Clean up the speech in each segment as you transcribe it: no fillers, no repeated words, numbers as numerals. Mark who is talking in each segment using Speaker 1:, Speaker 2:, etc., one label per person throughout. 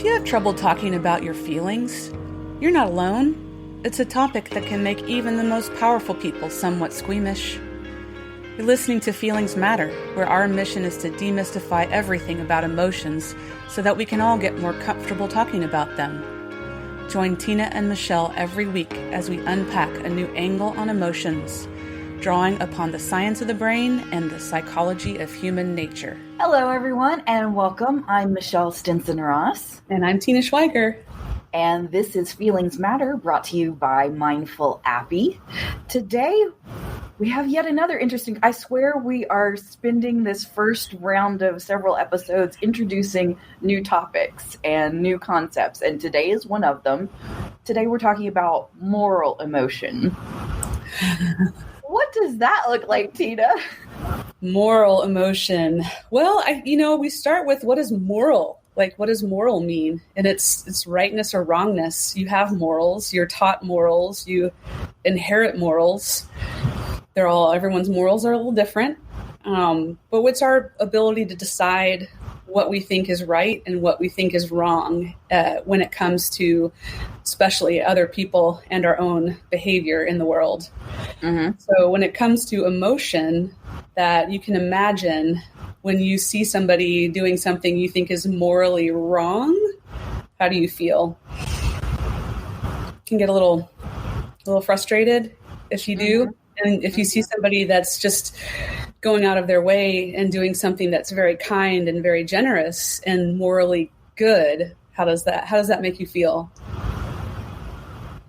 Speaker 1: Do you have trouble talking about your feelings? You're not alone. It's a topic that can make even the most powerful people somewhat squeamish. You're listening to Feelings Matter, where our mission is to demystify everything about emotions so that we can all get more comfortable talking about them. Join Tina and Michelle every week as we unpack a new angle on emotions, drawing upon the science of the brain and the psychology of human nature.
Speaker 2: Hello, everyone, and welcome. I'm Michelle Stinson-Ross.
Speaker 1: And I'm Tina Schweiger.
Speaker 2: And this is Feelings Matter, brought to you by Mindful Appy. Today, we have yet another interesting... I swear we are spending this first round of several episodes introducing new topics and new concepts, and today is one of them. Today we're talking about moral emotion. What does that look like, Tina?
Speaker 1: Moral emotion. Well, we start with what is moral? Like, what does moral mean? And it's rightness or wrongness. You have morals. You're taught morals. You inherit morals. Everyone's morals are a little different. But what's our ability to decide what we think is right and what we think is wrong when it comes to especially other people and our own behavior in the world? Mm-hmm. So when it comes to emotion, that you can imagine when you see somebody doing something you think is morally wrong, how do you feel? You can get a little frustrated if you do. Mm-hmm. And if you see somebody that's just going out of their way and doing something that's very kind and very generous and morally good, how does that make you feel?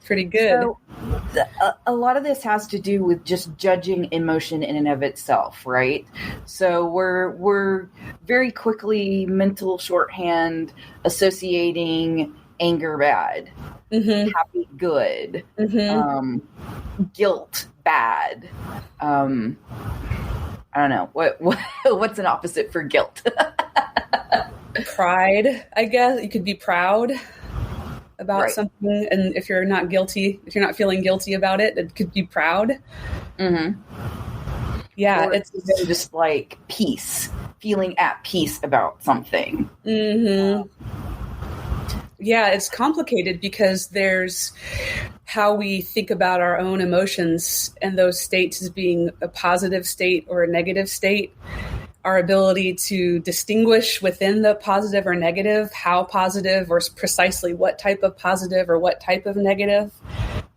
Speaker 1: Pretty good.
Speaker 2: So, a lot of this has to do with just judging emotion in and of itself, right? So we're very quickly mental shorthand associating anger bad, mm-hmm. happy good, mm-hmm. Guilt bad. I don't know what's an opposite for guilt.
Speaker 1: Pride, I guess. You could be proud about something, and if you're not feeling guilty about it, it could be proud. Mm-hmm. Yeah,
Speaker 2: or it's just like peace, feeling at peace about something.
Speaker 1: Mm-hmm. Yeah, it's complicated because there's how we think about our own emotions and those states as being a positive state or a negative state. Our ability to distinguish within the positive or negative, how positive or precisely what type of positive or what type of negative.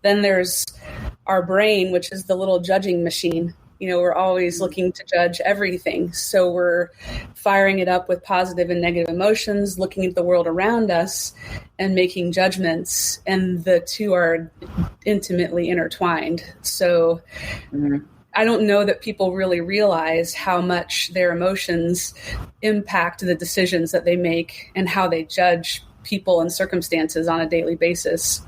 Speaker 1: Then there's our brain, which is the little judging machine. We're always looking to judge everything. So we're firing it up with positive and negative emotions, looking at the world around us and making judgments. And the two are intimately intertwined. So I don't know that people really realize how much their emotions impact the decisions that they make and how they judge people and circumstances on a daily basis.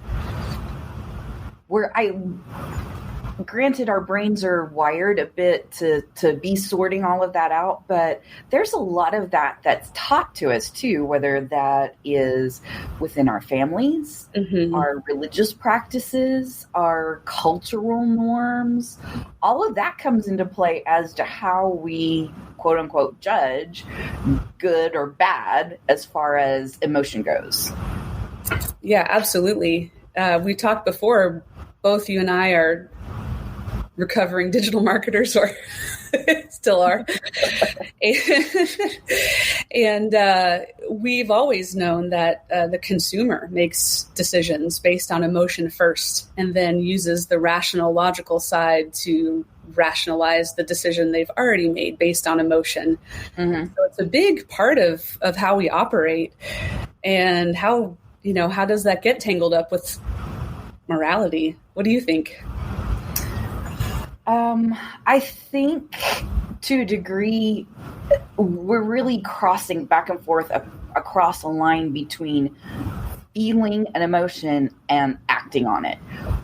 Speaker 2: Granted, our brains are wired a bit to be sorting all of that out, but there's a lot of that that's taught to us too, whether that is within our families, mm-hmm. our religious practices, our cultural norms. All of that comes into play as to how we, quote unquote, judge good or bad as far as emotion goes.
Speaker 1: Yeah, absolutely. We talked before, both you and I are recovering digital marketers, or still are. And we've always known that the consumer makes decisions based on emotion first and then uses the rational, logical side to rationalize the decision they've already made based on emotion. Mm-hmm. So it's a big part of how we operate. And how does that get tangled up with morality? What do you think?
Speaker 2: I think to a degree, we're really crossing back and forth across a line between feeling an emotion and acting on it.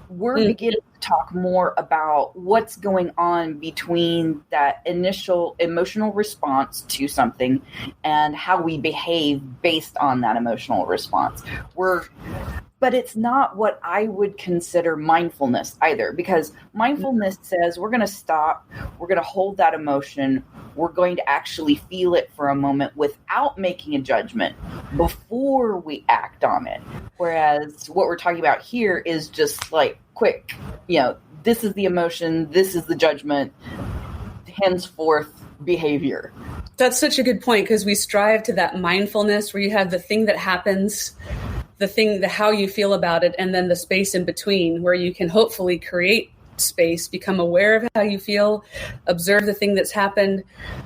Speaker 2: We're beginning to talk more about what's going on between that initial emotional response to something and how we behave based on that emotional response. but it's not what I would consider mindfulness either, because mindfulness says we're going to stop, we're going to hold that emotion, we're going to actually feel it for a moment without making a judgment before we act on it. Whereas what we're talking about here is just like quick, this is the emotion, this is the judgment, henceforth behavior.
Speaker 1: That's such a good point, because we strive to that mindfulness where you have the thing that happens, how you feel about it, and then the space in between where you can hopefully create space, become aware of how you feel, observe the thing that's happened,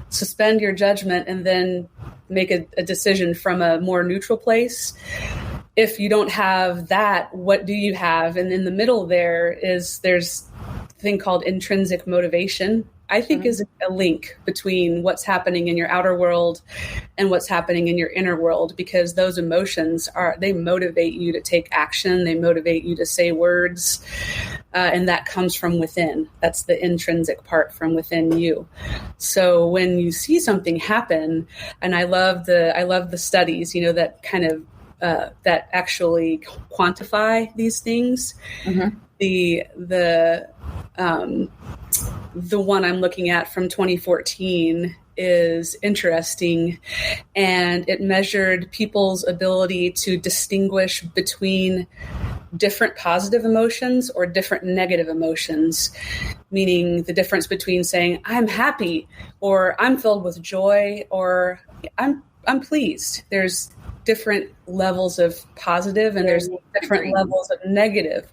Speaker 1: suspend your judgment, and then make a decision from a more neutral place. If you don't have that, what do you have? And in the middle there's a thing called intrinsic motivation, I think is a link between what's happening in your outer world and what's happening in your inner world, because those emotions they motivate you to take action. They motivate you to say words. And that comes from within. That's the intrinsic part from within you. So when you see something happen, and I love the studies, that kind of, that actually quantify these things. Mm-hmm. The one I'm looking at from 2014 is interesting, and it measured people's ability to distinguish between different positive emotions or different negative emotions, meaning the difference between saying I'm happy or I'm filled with joy or I'm pleased. There's different levels of positive and there's different levels of negative.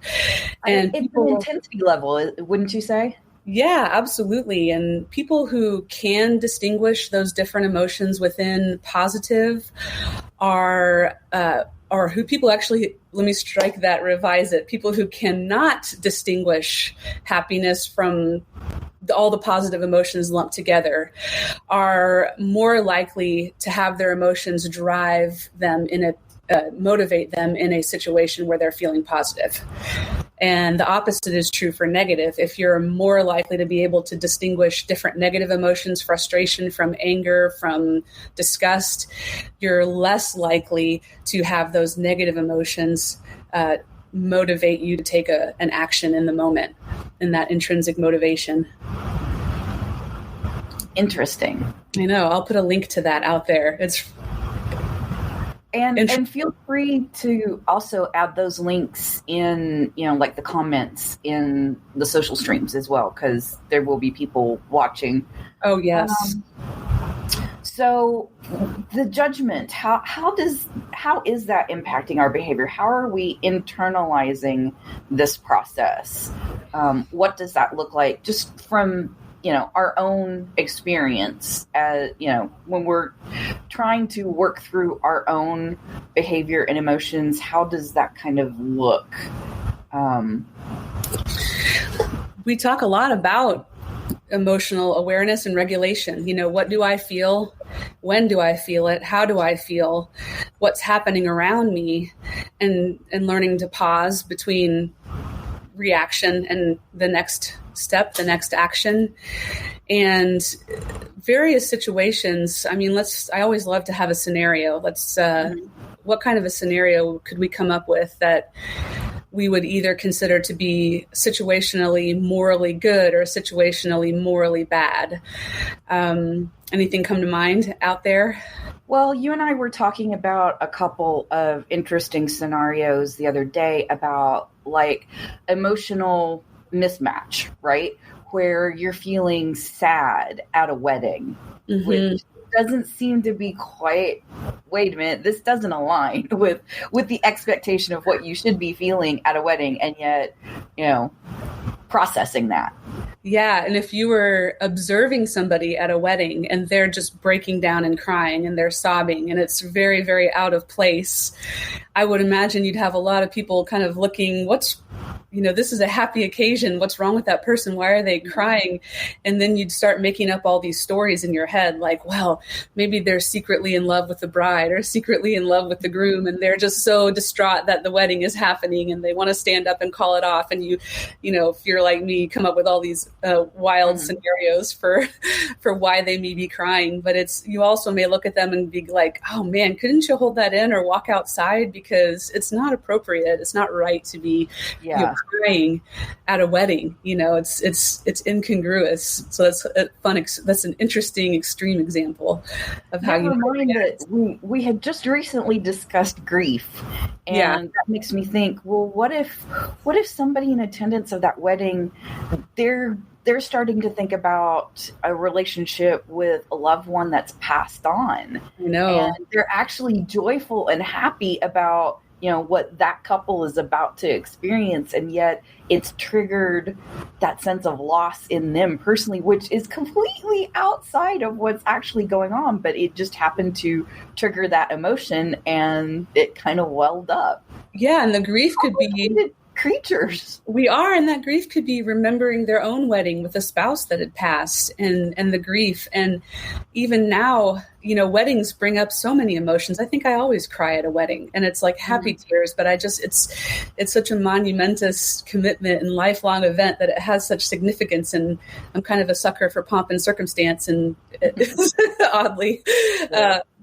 Speaker 1: And
Speaker 2: it's an intensity level, wouldn't you say?
Speaker 1: Yeah, absolutely. And people who can distinguish those different emotions within positive are who people actually, let me strike that, revise it. People who cannot distinguish happiness from all the positive emotions lumped together are more likely to have their emotions drive them motivate them in a situation where they're feeling positive. And the opposite is true for negative. If you're more likely to be able to distinguish different negative emotions, frustration from anger, from disgust, you're less likely to have those negative emotions motivate you to take an action in the moment, in that intrinsic motivation.
Speaker 2: Interesting.
Speaker 1: I know. I'll put a link to that out there.
Speaker 2: And feel free to also add those links in, like the comments in the social streams as well, because there will be people watching.
Speaker 1: Oh, yes.
Speaker 2: So the judgment, how is that impacting our behavior? How are we internalizing this process? What does that look like just from our own experience, when we're trying to work through our own behavior and emotions? How does that kind of look?
Speaker 1: We talk a lot about emotional awareness and regulation. What do I feel? When do I feel it? How do I feel? What's happening around me? And learning to pause between reaction and the next step, the next action. And various situations. I mean, I always love to have a scenario. What kind of a scenario could we come up with that we would either consider to be situationally morally good or situationally morally bad? Anything come to mind out there?
Speaker 2: Well, you and I were talking about a couple of interesting scenarios the other day about like emotional mismatch, right? Where you're feeling sad at a wedding, mm-hmm. which doesn't seem to be quite, wait a minute, this doesn't align with the expectation of what you should be feeling at a wedding, and yet, processing that.
Speaker 1: Yeah, and if you were observing somebody at a wedding and they're just breaking down and crying and they're sobbing and it's very, very out of place, I would imagine you'd have a lot of people kind of looking, this is a happy occasion. What's wrong with that person? Why are they crying? And then you'd start making up all these stories in your head, like, well, maybe they're secretly in love with the bride or secretly in love with the groom, and they're just so distraught that the wedding is happening and they want to stand up and call it off. And if you're like me, come up with all these wild scenarios for why they may be crying. But you also may look at them and be like, oh man, couldn't you hold that in or walk outside, because it's not appropriate. It's not right to be crying at a wedding. It's incongruous. So that's a that's an interesting extreme example of how you
Speaker 2: mind that we had just recently discussed grief, and that makes me think, well, what if somebody in attendance of that wedding, they're starting to think about a relationship with a loved one that's passed on. And they're actually joyful and happy about, what that couple is about to experience. And yet it's triggered that sense of loss in them personally, which is completely outside of what's actually going on. But it just happened to trigger that emotion, and it kind of welled up.
Speaker 1: Yeah. And the grief could be
Speaker 2: creatures.
Speaker 1: We are, and that grief could be remembering their own wedding with a spouse that had passed, and the grief. And even now, weddings bring up so many emotions. I think I always cry at a wedding, and it's like happy tears, but it's such a monumentous commitment and lifelong event that it has such significance. And I'm kind of a sucker for pomp and circumstance, and oddly,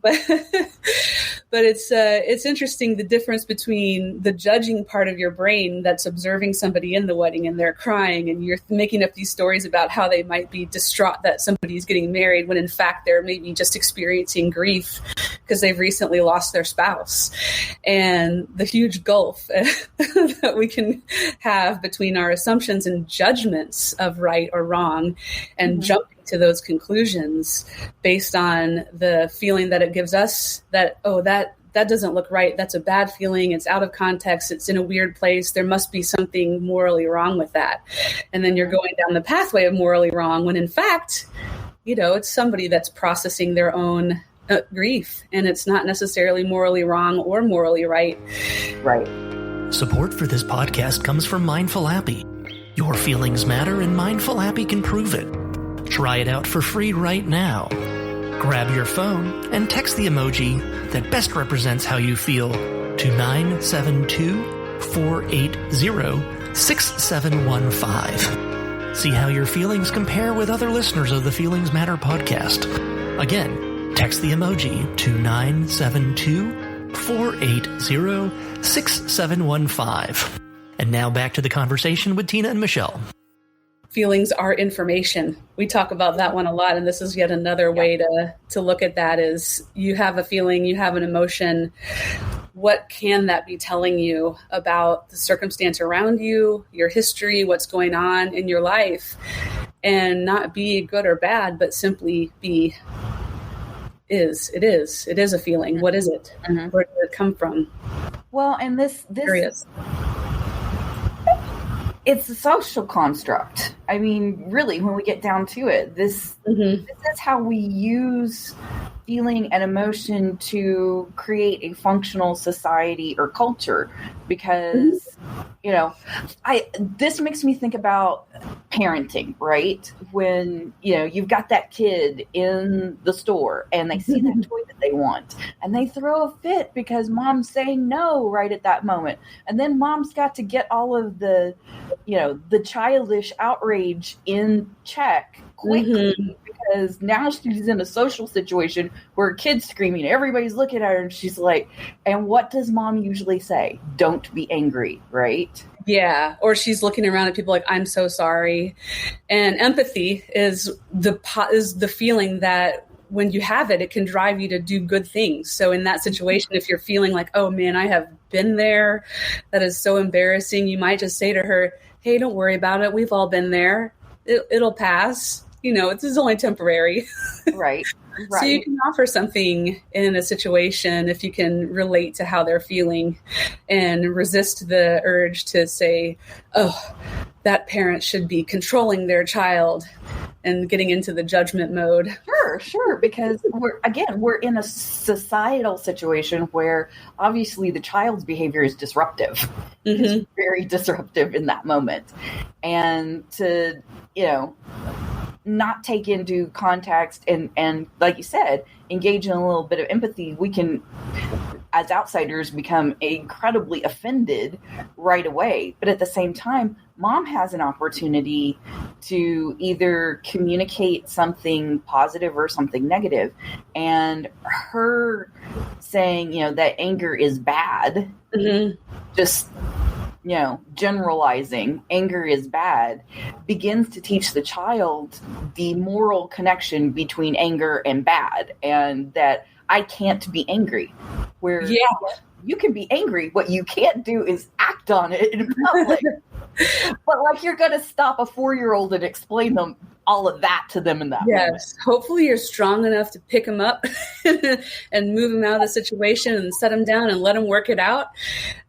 Speaker 1: but it's interesting, the difference between the judging part of your brain that's observing somebody in the wedding and they're crying, and you're making up these stories about how they might be distraught that somebody's getting married, when in fact they're maybe just experiencing grief because they've recently lost their spouse. And the huge gulf that we can have between our assumptions and judgments of right or wrong, and jumping to those conclusions based on the feeling that it gives us, that, oh, that doesn't look right. That's a bad feeling. It's out of context. It's in a weird place. There must be something morally wrong with that. And then you're going down the pathway of morally wrong, when in fact, it's somebody that's processing their own grief, and it's not necessarily morally wrong or morally right.
Speaker 2: Right.
Speaker 3: Support for this podcast comes from Mindful Happy. Your feelings matter, and Mindful Happy can prove it. Try it out for free right now. Grab your phone and text the emoji that best represents how you feel to 972-480-6715. See how your feelings compare with other listeners of the Feelings Matter podcast. Again, text the emoji to 972-480-6715. And now back to the conversation with Tina and Michelle.
Speaker 1: Feelings are information. We talk about that one a lot, and this is yet another way to look at that. Is you have a feeling, you have an emotion. What can that be telling you about the circumstance around you, your history, what's going on in your life? And not be good or bad, but simply be It is a feeling. What is it? Where did it come from?
Speaker 2: Well, and this it's a social construct. I mean, really, when we get down to it, this is how we use feeling and emotion to create a functional society or culture. Because, this makes me think about parenting, right? When, you've got that kid in the store and they see that toy that they want, and they throw a fit because mom's saying no right at that moment. And then mom's got to get all of the childish outrage in check quickly, because now she's in a social situation where a kid's screaming, everybody's looking at her, and she's like, and what does mom usually say? Don't be angry, right?
Speaker 1: Yeah. Or she's looking around at people like, I'm so sorry. And empathy is the feeling that when you have it, it can drive you to do good things. So in that situation, if you're feeling like, oh man, I have been there, that is so embarrassing, you might just say to her, hey, don't worry about it. We've all been there. It'll pass. This is only temporary.
Speaker 2: Right.
Speaker 1: So you can offer something in a situation if you can relate to how they're feeling, and resist the urge to say, oh, that parent should be controlling their child and getting into the judgment mode.
Speaker 2: Sure. Sure. Because we're in a societal situation where obviously the child's behavior is disruptive.
Speaker 1: Mm-hmm.
Speaker 2: It's very disruptive in that moment. And to, not take into context and like you said, engage in a little bit of empathy, we can, as outsiders, become incredibly offended right away. But at the same time, mom has an opportunity to either communicate something positive or something negative. And her saying, that anger is bad,
Speaker 1: Mm-hmm.
Speaker 2: just generalizing anger is bad, begins to teach the child the moral connection between anger and bad, and that I can't be angry. Where you can be angry, what you can't do is act on it in public. But you're going to stop a 4-year-old and explain them all of that to them in that moment.
Speaker 1: Hopefully you're strong enough to pick them up and move them out of the situation and set them down and let them work it out.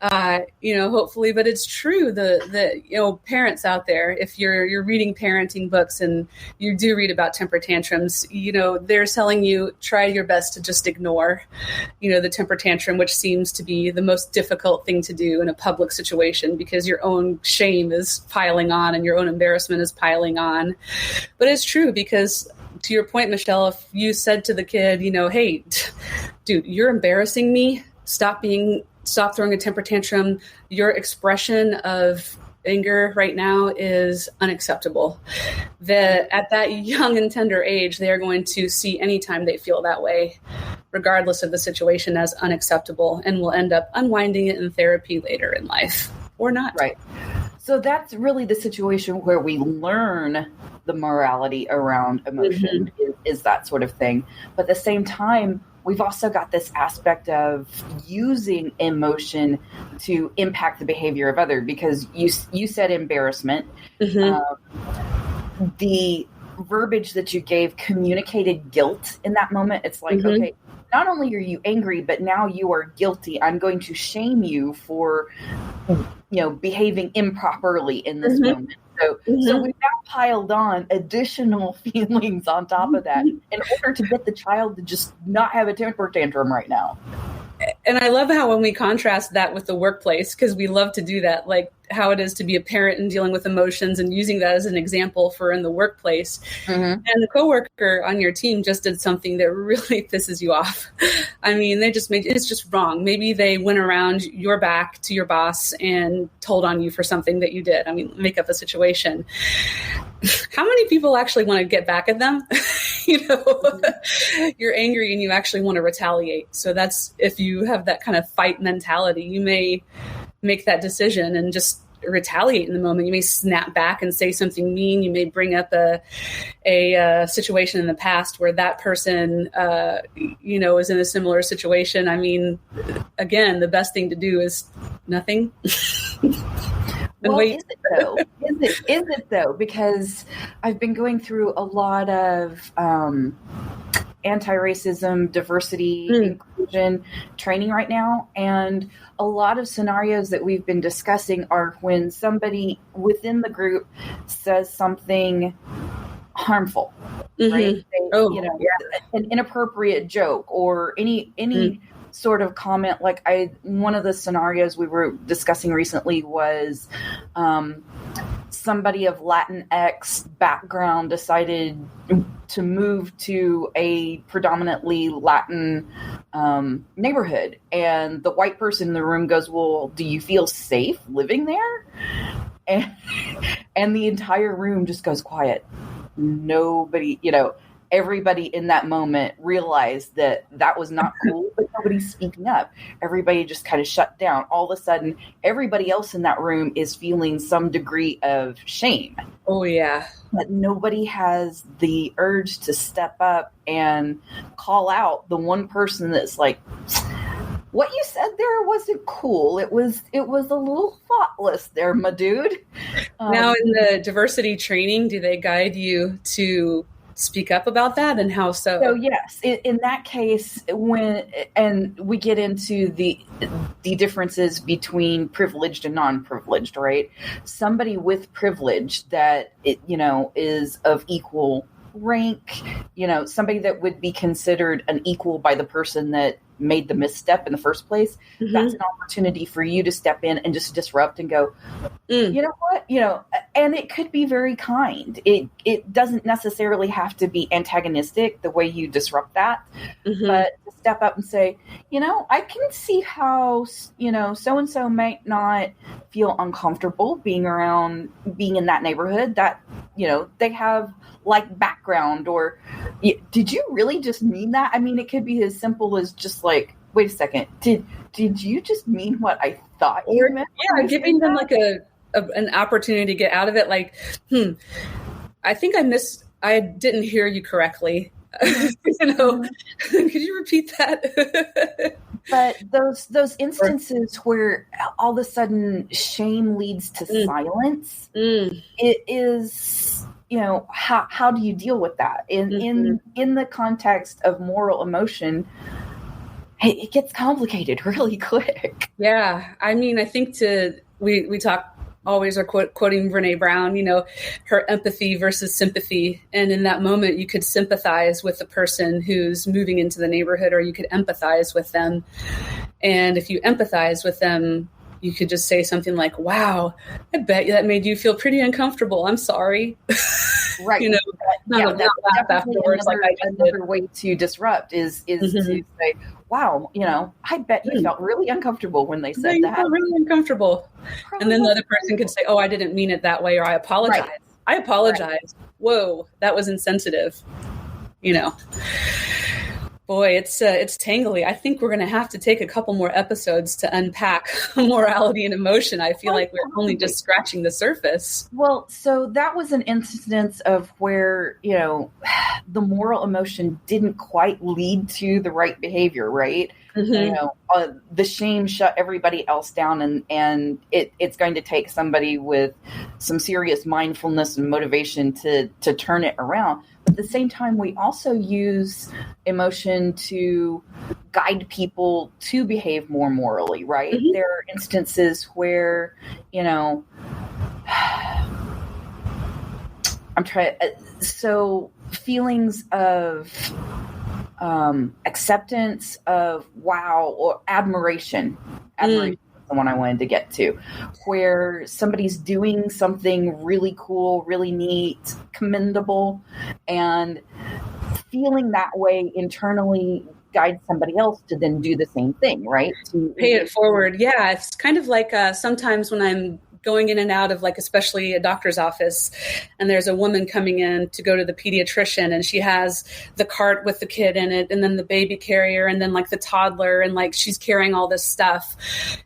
Speaker 1: Hopefully, but it's true. The parents out there, if you're reading parenting books and you do read about temper tantrums, they're telling you try your best to just ignore, the temper tantrum, which seems to be the most difficult thing to do in a public situation because your own shame is piling on and your own embarrassment is piling on. But it's true because, to your point, Michelle, if you said to the kid, hey, dude, you're embarrassing me. Stop throwing a temper tantrum. Your expression of anger right now is unacceptable. At that young and tender age, they are going to see anytime they feel that way, regardless of the situation, as unacceptable, and will end up unwinding it in therapy later in life or not.
Speaker 2: Right. So that's really the situation where we learn the morality around emotion, is that sort of thing. But at the same time, we've also got this aspect of using emotion to impact the behavior of others, because you said embarrassment. The verbiage that you gave communicated guilt in that moment. It's like, okay, not only are you angry, but now you are guilty. I'm going to shame you for, behaving improperly in this moment. So we've now piled on additional feelings on top of that in order to get the child to just not have a temper tantrum right now.
Speaker 1: And I love how when we contrast that with the workplace, because we love to do that, like how it is to be a parent and dealing with emotions and using that as an example for in the workplace. And the coworker on your team just did something that really pisses you off. I mean, it's just wrong. Maybe they went around your back to your boss and told on you for something that you did. I mean, make up a situation. How many people actually want to get back at them? You're angry and you actually want to retaliate. So that's, if you have that kind of fight mentality, you may make that decision and just retaliate in the moment. You may snap back and say something mean. You may bring up a situation in the past where that person, is in a similar situation. I mean, again, the best thing to do is nothing.
Speaker 2: Well, is it though? Is it though? Because I've been going through a lot of anti-racism, diversity, inclusion training right now. And a lot of scenarios that we've been discussing are when somebody within the group says something harmful, right? An inappropriate joke or any sort of comment. Like one of the scenarios we were discussing recently was somebody of Latinx background decided to move to a predominantly Latin neighborhood. And the white person in the room goes, well, do you feel safe living there? And the entire room just goes quiet. Nobody, everybody in that moment realized that was not cool, but nobody's speaking up. Everybody just kind of shut down. All of a sudden, everybody else in that room is feeling some degree of shame.
Speaker 1: Oh, yeah.
Speaker 2: But nobody has the urge to step up and call out the one person that's like, what you said there wasn't cool. It was a little thoughtless there, my dude.
Speaker 1: Now, in the diversity training, do they guide you to speak up about that, and how so?
Speaker 2: So yes, in that case, and we get into the differences between privileged and non-privileged, right? Somebody with privilege that is of equal rank, somebody that would be considered an equal by the person that made the misstep in the first place, that's an opportunity for you to step in and just disrupt and go, you know what, and it could be very kind. It doesn't necessarily have to be antagonistic the way you disrupt that, but to step up and say, I can see how, so-and-so might not feel uncomfortable being in that neighborhood that, they have like background, or did you really just mean that? I mean, it could be as simple as just like, wait a second, did you just mean what I thought you meant?
Speaker 1: Yeah, giving them like an opportunity to get out of it. Like, I think I didn't hear you correctly. Could you repeat that?
Speaker 2: But those instances where all of a sudden shame leads to silence, it is, how do you deal with that in the context of moral emotion? It gets complicated really quick.
Speaker 1: Yeah, I mean, I think we talk always are quoting Brene Brown, her empathy versus sympathy. And in that moment, you could sympathize with the person who's moving into the neighborhood, or you could empathize with them. And if you empathize with them, you could just say something like, wow, I bet that made you feel pretty uncomfortable. I'm sorry.
Speaker 2: Right.
Speaker 1: That's definitely
Speaker 2: another way to disrupt is to say, wow, I bet you felt really uncomfortable when they said that.
Speaker 1: Really uncomfortable. Probably. And then the other person could say, oh, I didn't mean it that way, or I apologize. Right. I apologize. Right. Whoa, that was insensitive. Boy, it's tangly. I think we're going to have to take a couple more episodes to unpack morality and emotion. I feel like we're only just scratching the surface.
Speaker 2: Well, so that was an instance of where, the moral emotion didn't quite lead to the right behavior, right? The shame shut everybody else down, and it's going to take somebody with some serious mindfulness and motivation to turn it around. But at the same time, we also use emotion to guide people to behave more morally, right? There are instances where, so feelings of acceptance of wow, or admiration is the one I wanted to get to, where somebody's doing something really cool, really neat, commendable, and feeling that way internally guides somebody else to then do the same thing, right?
Speaker 1: To pay it forward. Yeah, it's kind of like sometimes when I'm going in and out of, like, especially a doctor's office, and there's a woman coming in to go to the pediatrician, and she has the cart with the kid in it, and then the baby carrier, and then like the toddler, and like she's carrying all this stuff,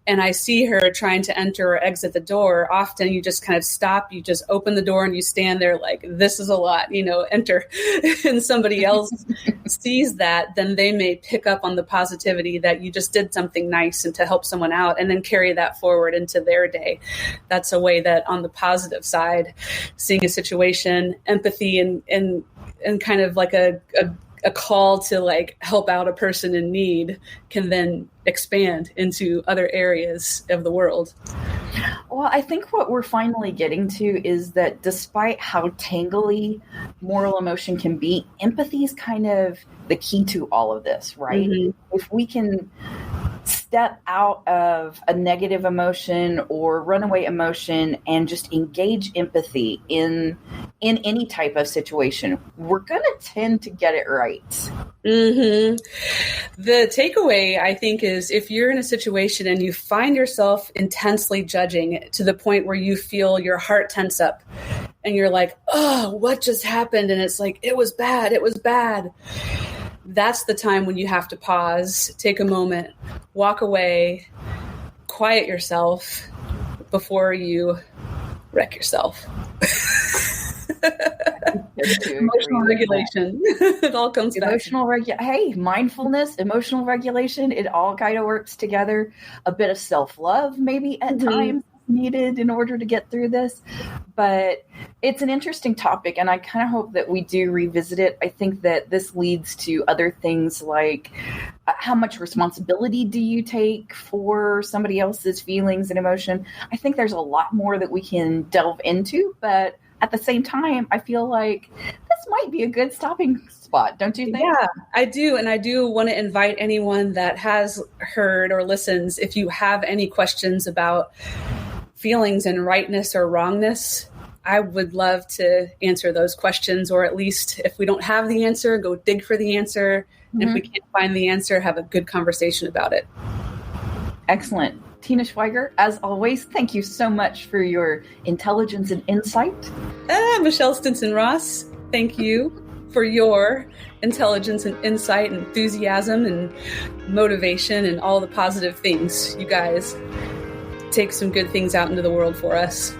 Speaker 1: and I see her trying to enter or exit the door. Often you just kind of stop, you just open the door, and you stand there like, this is a lot, enter. And somebody else sees that, then they may pick up on the positivity that you just did something nice and to help someone out, and then carry that forward into their day. That's a way that on the positive side, seeing a situation, empathy, and kind of like a call to like help out a person in need can then expand into other areas of the world.
Speaker 2: Well, I think what we're finally getting to is that despite how tangly moral emotion can be, empathy is kind of the key to all of this, right? If we can step out of a negative emotion or runaway emotion and just engage empathy in any type of situation, we're going to tend to get it right.
Speaker 1: The takeaway, I think, is if you're in a situation and you find yourself intensely judging to the point where you feel your heart tense up and you're like, oh, what just happened? And it's like, it was bad. That's the time when you have to pause, take a moment, walk away, quiet yourself before you wreck yourself. Emotional regulation. It all comes back.
Speaker 2: Mindfulness, emotional regulation, it all kind of works together. A bit of self-love maybe at times needed in order to get through this. But it's an interesting topic, and I kind of hope that we do revisit it. I think that this leads to other things like how much responsibility do you take for somebody else's feelings and emotion? I think there's a lot more that we can delve into, but at the same time, I feel like this might be a good stopping spot, don't you think?
Speaker 1: Yeah, I do. And I do want to invite anyone that has heard or listens, if you have any questions about feelings and rightness or wrongness, I would love to answer those questions, or at least if we don't have the answer, go dig for the answer. And if we can't find the answer, have a good conversation about it.
Speaker 2: Excellent. Tina Schweiger, as always, thank you so much for your intelligence and insight.
Speaker 1: Michelle Stinson-Ross, thank you for your intelligence and insight and enthusiasm and motivation and all the positive things. You guys take some good things out into the world for us.